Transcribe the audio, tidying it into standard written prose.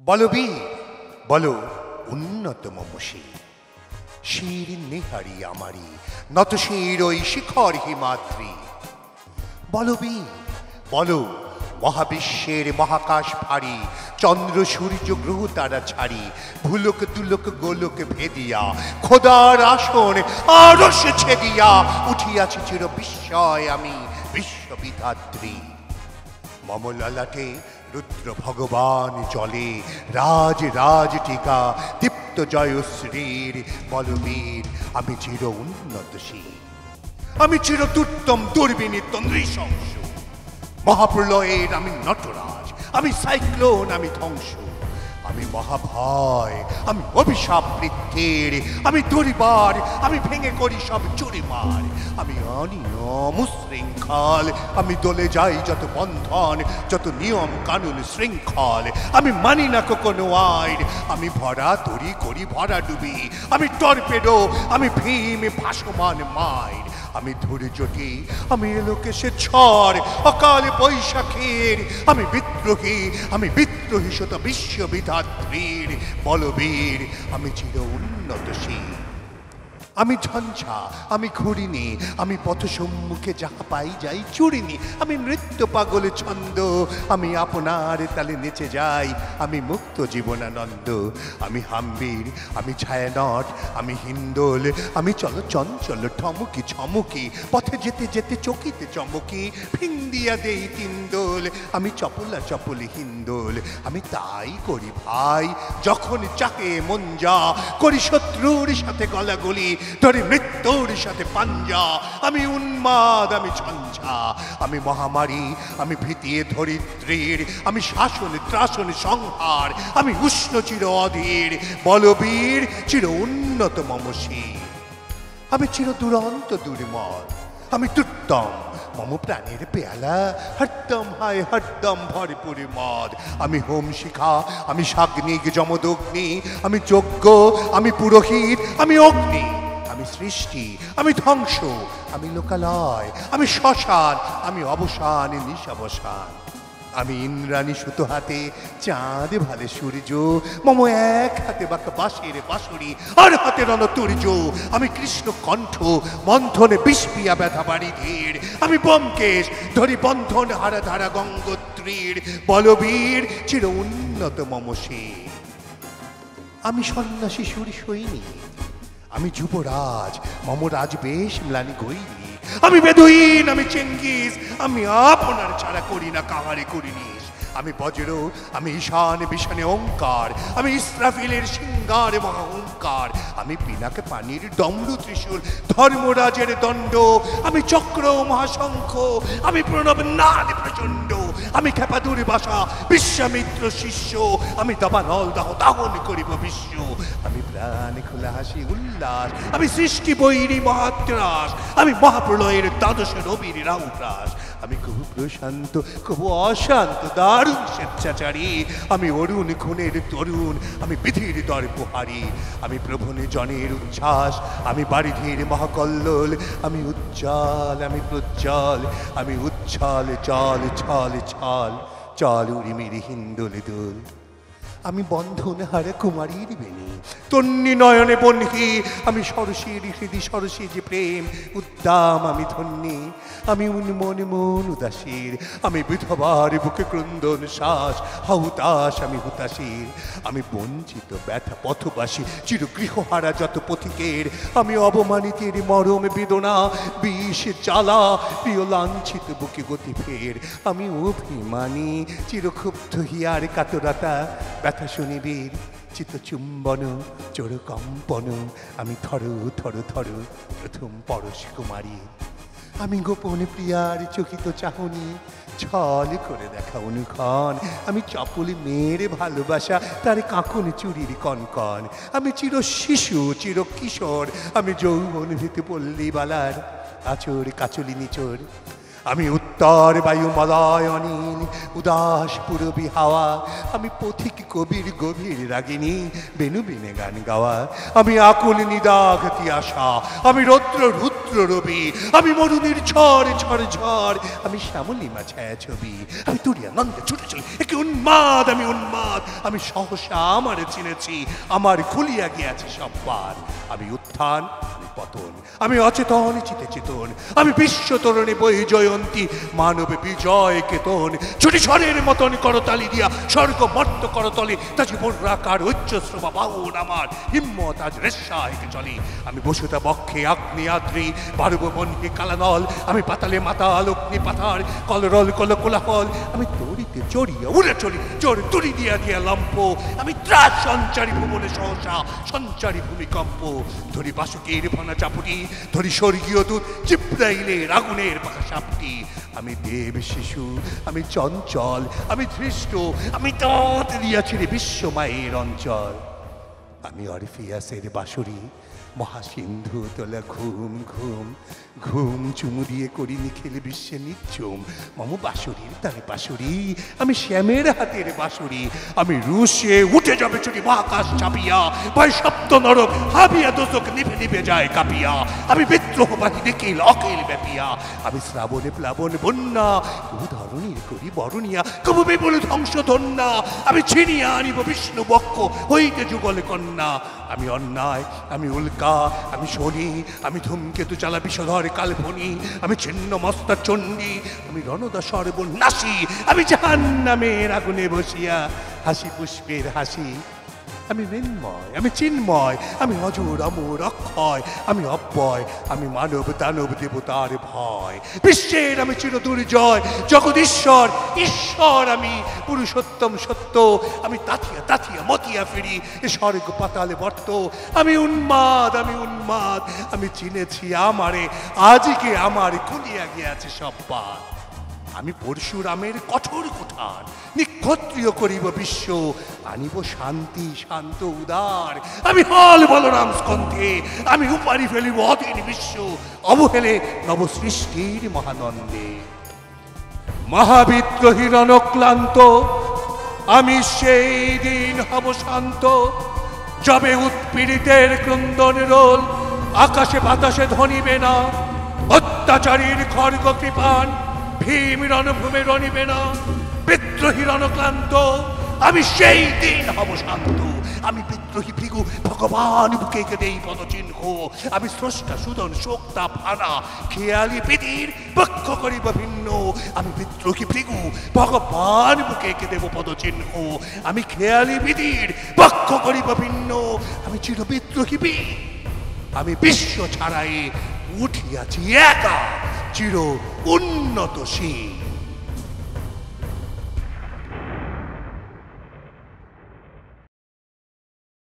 বলো বীর, বলো উন্নত মমশী, শির নেহারি আমারি নত শির ওই শিখর হিমাদ্রি। বলো বীর, বলো মহাবিশ্বের মহাকাশ ভারী, চন্দ্র সূর্য গ্রহ তারা ছাড়ি, ভুলোক দুলোক গোলোক ভেদিয়া, খোদার আসন আরশ ছেদিয়া উঠিয়াছি চির বিস্ময় আমি বিশ্ববিধাত্রী। মম ললাটে রুদ্র ভগবান জলে, রাজ রাজ টিকা দীপ্ত জয়শ্রীর। বলবীর, আমি চির উন্নতশীল, আমি চির দুর্দম দুর্বিনীত নৃশংস। মহাপ্রলয়ের আমি নটরাজ, আমি সাইক্লোন, আমি ধ্বংস। আমি মহাভয়, আমি অভিশাপ বৃদ্ধির, আমি দুর্বার, আমি ভেঙে করি সব চুরিমার। আমি অনিয়ম শৃঙ্খল, আমি দলে যাই যত বন্ধন, যত নিয়ম কানুন শৃঙ্খল। আমি মানি না কোনো আইন, আমি ভরা তরি করি ভরা ডুবি। আমি টর্পেডো, আমি ভীম ভাসমান মাইন। আমি ধৈর্যটি, আমি লোকেশে ঝড় অকাল বৈশাখীর। আমি বিদ্রোহী, আমি বিদ্রোহী শত বিশ্ববিধাত্রীর। বলবীর, আমি চির উন্নতশীল। আমি ঝঞ্ঝা, আমি ঘুরিনি, আমি পথ সম্মুখে যাহা পাই যাই চুরিনি। আমি নৃত্য পাগল ছন্দ, আমি আপনার তালে নেচে যাই, আমি মুক্ত জীবনানন্দ। আমি হাম্বির, আমি ছায়ানট, আমি হিন্দোল, আমি চল চঞ্চল ঠমকি ছমকি, পথে যেতে যেতে চকিতে চমকি, ফিং দিয়া দেই তিন্দোল। আমি চপলা চপলি হিন্দোল, আমি তাই করি ভাই যখন চাকে মন যা, করি শত্রুর সাথে গলাগলি, ধরে মৃত্যুর সাথে পাঞ্জা। আমি উন্মাদ, আমি ঝঞ্ঝা, আমি মহামারী, আমি ভীতিয়ে ধরিত্রীর। আমি শাসন ত্রাসন সংহার, আমি উষ্ণ চির অধীর। বলবীর, চির উন্নত মমশী, আমি চির দুরন্ত দুর্মল, আমি দুর্দম। মম প্রাণের পেয়ালা হরদম হায় হরদম ভরপুর মদ। আমি হোম শিখা, আমি সাগ্নিক যমদগ্নি, আমি যজ্ঞ, আমি পুরোহিত, আমি অগ্নি। আমি সৃষ্টি, আমি ধ্বংস, আমি লোকালয়, আমি শ্মশান, আমি অবসান নিশাবসান। আমি ইন্দ্রাণী সুত হাতে, চাঁদ ভালে সূর্য, মম এক হাতে বাঁকা বাঁশের বাঁশুরি, আর হাতে রণতুর্য। আমি কৃষ্ণ কণ্ঠ, মন্থনে বিষপিয়া ব্যথা বাড়ি ধীর। আমি ব্যোমকেশ, ধরি বন্ধন হারা ধারা গঙ্গোত্রীর। বলবীর, চির উন্নত মমশী। আমি সন্ন্যাসী সুরি সৈনিক, আমি যুবরাজ, মম রাজবেশ ম্লানি গৈরি। আমি বেদুইন, আমি চেঙ্গিস, আমি আপনার ছাড়া করি না কাহারে করিনিস। আমি বজ্র, আমি ঈশান বিশানে ওঙ্কার, আমি ইসরাফিলের সিংহার মহাহংকার। আমি পিনাকে পানির ডমরু ত্রিশূল, ধর্মরাজের দণ্ড। আমি চক্র মহাশঙ্খ, আমি প্রণব নাদ প্রচণ্ড। আমি খেপা দুর্বাসা, বিশ্বামিত্র শিষ্য। আমি দাবানল দাহ দাহন করিব বিশ্ব। আমি প্রাণ খোলা হাসি উল্লাস, আমি সৃষ্টি বৈরী মহাত্রাস। আমি মহাপ্রলয়ের দ্বাদশ রবির রাহুগ্রাস। আমি কবু প্রশান্ত, কবু অশান্ত দারুণ স্বেচ্ছাচারী। আমি অরুণ খুনের তরুণ, আমি বিধির দর্পহারী। আমি প্রভনে জনের উচ্ছ্বাস, আমি বারিধির মহাকল্লোল। আমি উজ্জ্বল, আমি প্রজ্জ্বল, আমি উচ্ছল চল ছল ছল চল উর্মির হিন্দোল দোল। আমি বন্ধন হারা কুমারীর বেণী, তন্নি নয়নে বহ্নি। আমি সরসীর হৃদি সরসী যে প্রেম উদ্দাম, আমি ধন্যী। আমি উন্মন মন উদাসীর, আমি বিধবার বুকে ক্রন্দন শ্বাস হাহুতাস, আমি হুতাশীর। আমি বঞ্চিত ব্যথা পথবাসী, চির গৃহহারা যত পথিকের। আমি অবমানিতের মরম বেদনা, বিষ জ্বালা, প্রিয় লাঞ্ছিত বুকে গতি ফের। আমি অভিমানী, চিরক্ষুব্ধ হিয়ার কাতরতা, ব্যথা শুনিবীর চিত্তচুম্বন চোর কম্পন। আমি থর থর থর প্রথম পরশ কুমারী। আমি গোপনে প্রিয়ার চকিত চাহনি, ছল করে দেখা অনুক্ষণ। আমি চপলি মেয়ের ভালোবাসা, তার কাঁকন চুরির কনকন। আমি চির শিশু, চির কিশোর, আমি যৌবন ভীত পল্লীবালার আচর কাচলি নিচর। আমি উত্তর বায়ু মলয় অনিল, উদাস পূরবী হাওয়া। আমি পথিক কবির গভীর রাগিনী, বেনু বিনে গান গাওয়া। আমি আকুল নিদাঘতি আশা, আমি রৌদ্র রুদ্র রৌদ্র রবি, আমি মরুদের ঝড় ঝড় ঝড়, আমি শ্যামলিমা ছায়া ছবি, আমি তুরিয়া নন্দে ছুটে চলি একে উন্মাদ, আমি উন্মাদ, আমি সহসা আমার চিনেছি, আমার খুলিয়া গিয়াছে সববার, আমি উত্থান, আমি পতন, আমি অচেতন চিতে চেতন, আমি বিশ্ব তরণী বই জয়ন্তী, মানবে বিজয় কেতন, ছুটি ঝড়ের মতন করতালি দিয়া স্বর্গ মর্ত করতলে, তা জীবনরাকার উচ্চশ্রবা বাউন আমার হিম্মত আজ রেশা হেঁটে চলে, আমি বসুতা বক্ষে আগ্নি আদ্রি, পারব বনকে কালানল, আমি পাতালে মাতাল অগ্নি পাতার কলরল কল কোলাহল, আমি তরিতে চড়িয়া উড়ে চলি জোর তুরি দিয়া দিয়া লম্প, আমি ত্রাস সঞ্চারী ভুবনে সহসা সঞ্চারী ভূমিকম্প, ধরি বাসুকের ভানা চাপুটি, ধরি স্বর্গীয় দূত জিব্রাইলের আগুনের পাখা সাপটি, আমি দেব শিশু, আমি চঞ্চল, আমি ধৃষ্ট, আমি দাঁত দিয়াছি রে বিশ্বমায়ের অঞ্চল, আমি অরফিয়াসের বাঁশরি, মহাসিন্ধু তোলা ঘুম ঘুম ঘুম চুমু দিয়ে করি নিখিল বিশ্বে নিচ্ছুম, মম বাঁশরীর তালে বাঁশরি, আমি শ্যামের হাতের বাঁশরি, আমি রুশে উঠে যাবে ছুটি মহাকাশ চাপিয়া, ভয় সপ্ত নরক হাবিয়া দোষক নিভে নিভে যায় কাঁপিয়া, আমি বিদ্রোহবাহী নিখিল অখিল ব্যাপিয়া, আমি শ্রাবণে প্লাবন বন্যা, কবু ধরণীর করি বরণিয়া, কবু বিপুল ধ্বংস ধন্যা, আমি ছিনিয়া আনিব বিষ্ণু বক্ষ হইতে যুগল কন্যা, আমি অন্যায়, আমি উল্কা, আমি শনি, আমি ধূমকেতু চালা বিষধর কাল্পনি, আমি ছিন্ন মস্তা চণ্ডী, আমি রণদা সর্বনাশী, আমি জাহান্নামের আগুনে বসিয়া হাসি পুষ্পের হাসি, আমি মৃন্ময়, আমি চিন্ময়, আমি অজর অমর অক্ষয়, আমি অব্যয়, আমি মানব দানব দেবতার ভয়, বিশ্বের আমি চির দুর্জয় জগদীশ্বর ঈশ্বর, আমি পুরুষোত্তম সত্য, আমি তাথিয়া তাথিয়া মতিয়া ফিরি এ স্বর্গ পাতালে বর্ত, আমি উন্মাদ, আমি উন্মাদ, আমি চিনেছি আমারে, আজকে আমার খুলিয়া গিয়াছে সব পাত, আমি পরশুরামের কঠোর কুঠার, নিক্ষত্রিয় করিব বিশ্ব, আনিব শান্তি শান্ত উদার, আমি হল বলরাম স্কন্ধে, আমি উপারি ফেলিব অধীন বিশ্ব, অবহেলে নবসৃষ্টির মহানন্দে, মহাবিদ্রোহী রণক্লান্ত, আমি সেই দিন হব শান্ত, যবে উৎপীড়িতের ক্রন্দন রোল আকাশে বাতাসে ধ্বনিবে না, অত্যাচারীর খড়গ কৃপান ভীম রণভূমে রণিবে না, বিদ্রোহী রণক্লান্ত, আমি সেই দিন হব শান্ত, আমি বিদ্রোহী ভৃগু ভগবান বুকে দেই পদচিহ্ন, আমি স্রষ্টা সুদন শোক্তা ফানা খেয়ালি বিধির বক্ষ করিব ভিন্ন, আমি বিদ্রোহী ভৃগু ভগবান বুকে দেব পদচিহ্ন, আমি খেয়ালি বিধির বক্ষ করিব ভিন্ন, আমি চির বিদ্রোহী বীর, আমি বিশ্ব ছাড়াই উঠিয়াছি একা চির উন্নত শীল।